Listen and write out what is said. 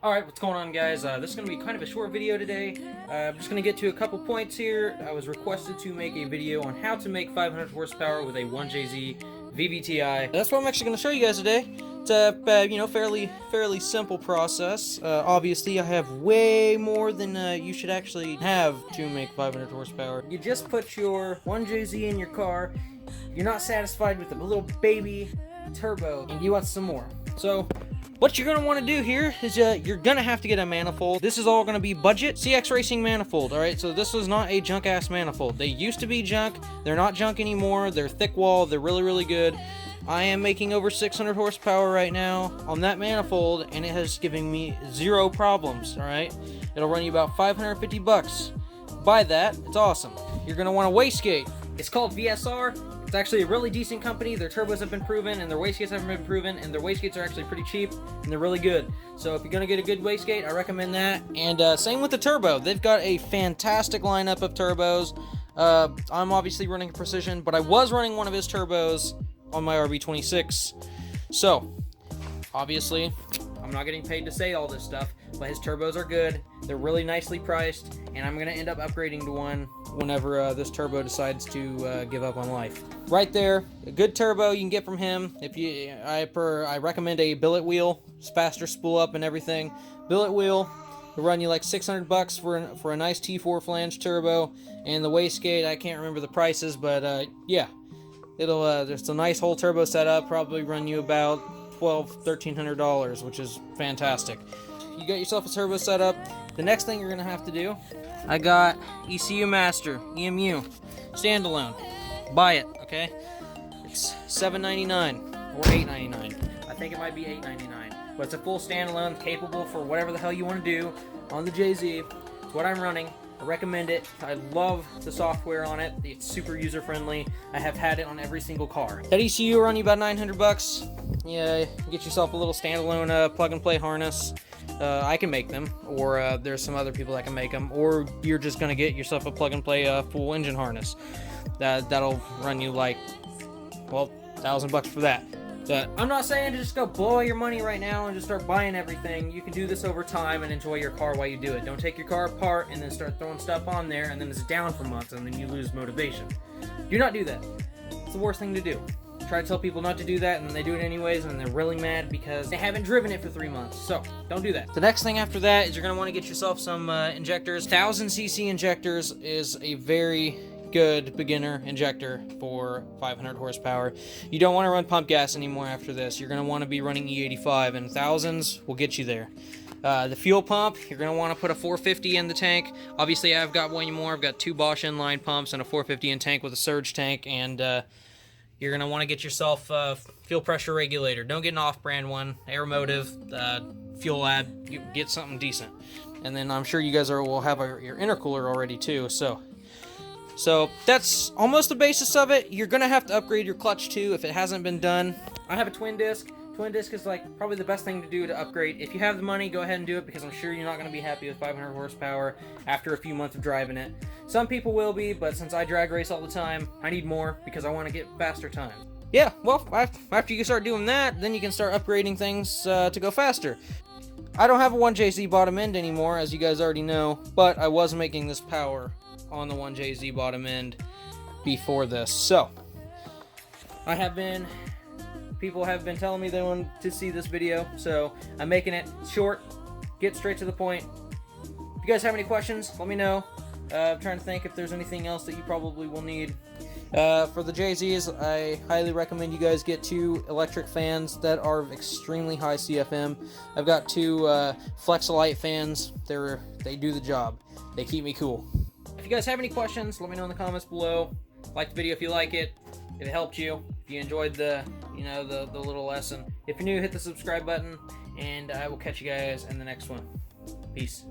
Alright, what's going on, guys? This is going to be kind of a short video today. I'm just going to get to a couple points here. I was requested to make a video on how to make 500 horsepower with a 1JZ vvti. That's what I'm actually going to show you guys today. It's a fairly simple process. Obviously, I have way more than you should actually have to make 500 horsepower. You just put your 1JZ in your car. You're not satisfied with the little baby turbo, and you want some more. So what you're going to want to do here is you're going to have to get a manifold. This is all going to be budget CX Racing manifold, alright? So this is not a junk-ass manifold. They used to be junk. They're not junk anymore. They're thick wall. They're really, really good. I am making over 600 horsepower right now on that manifold, and it has given me zero problems, alright? It'll run you about 550 bucks. Buy that. It's awesome. You're going to want a wastegate. It's called VSR. It's actually a really decent company. Their turbos have been proven, and their wastegates haven't been proven, and their wastegates are actually pretty cheap, and they're really good. So if you're going to get a good wastegate, I recommend that. And same with the turbo. They've got a fantastic lineup of turbos. I'm obviously running a Precision, but I was running one of his turbos on my RB26. So, obviously, I'm not getting paid to say all this stuff, but his turbos are good. They're really nicely priced, and I'm going to end up upgrading to one whenever this turbo decides to give up on life. Right there, a good turbo you can get from him. I recommend a billet wheel. It's faster spool up and everything. Billet wheel will run you like 600 bucks for a nice T4 flange turbo, and the wastegate, I can't remember the prices, but yeah, it'll there's a nice whole turbo setup. Probably run you about $1,300, which is fantastic. You got yourself a turbo setup. The next thing you're gonna have to do, I got ECU Master, EMU, standalone. Buy it, okay? It's $7.99 or $8.99. I think it might be $8.99, but it's a full standalone, capable for whatever the hell you want to do on the JZ. It's what I'm running. I recommend it. I love the software on it. It's super user-friendly. I have had it on every single car. That ECU will run you about 900 bucks. Yeah, get yourself a little standalone plug-and-play harness. I can make them, or there's some other people that can make them, or you're just gonna get yourself a plug-and-play full engine harness. That'll run you like, well, 1,000 bucks for that. But I'm not saying to just go blow all your money right now and just start buying everything. You can do this over time and enjoy your car while you do it. Don't take your car apart and then start throwing stuff on there and then it's down for months and then you lose motivation. Do not do that. It's the worst thing to do. Try to tell people not to do that, and then they do it anyways, and they're really mad because they haven't driven it for 3 months. So, don't do that. The next thing after that is you're going to want to get yourself some injectors. 1000cc injectors is a very good beginner injector for 500 horsepower. You don't want to run pump gas anymore after this. You're going to want to be running E85, and 1000s will get you there. The fuel pump, you're going to want to put a 450 in the tank. Obviously, I've got one more. I've got 2 Bosch inline pumps and a 450 in tank with a surge tank, and you're going to want to get yourself a fuel pressure regulator. Don't get an off-brand one. Aeromotive, Fuel Lab, you get something decent. And then I'm sure you guys will have your intercooler already too. So that's almost the basis of it. You're going to have to upgrade your clutch too if it hasn't been done. I have a twin disc. Twin disc is like probably the best thing to do to upgrade. If you have the money, go ahead and do it, because I'm sure you're not going to be happy with 500 horsepower after a few months of driving it. Some people will be, but since I drag race all the time, I need more because I want to get faster time. Yeah, well, after you start doing that, then you can start upgrading things to go faster. I don't have a 1JZ bottom end anymore, as you guys already know, but I was making this power on the 1JZ bottom end before this. So, people have been telling me they want to see this video, so I'm making it short, get straight to the point. If you guys have any questions, let me know. I'm trying to think if there's anything else that you probably will need. For the JZs, I highly recommend you guys get 2 electric fans that are extremely high CFM. I've got 2 Flexolite fans. They do the job. They keep me cool. If you guys have any questions, let me know in the comments below. Like the video if you like it, if it helped you, if you enjoyed the little lesson. If you're new, hit the subscribe button, and I will catch you guys in the next one. Peace.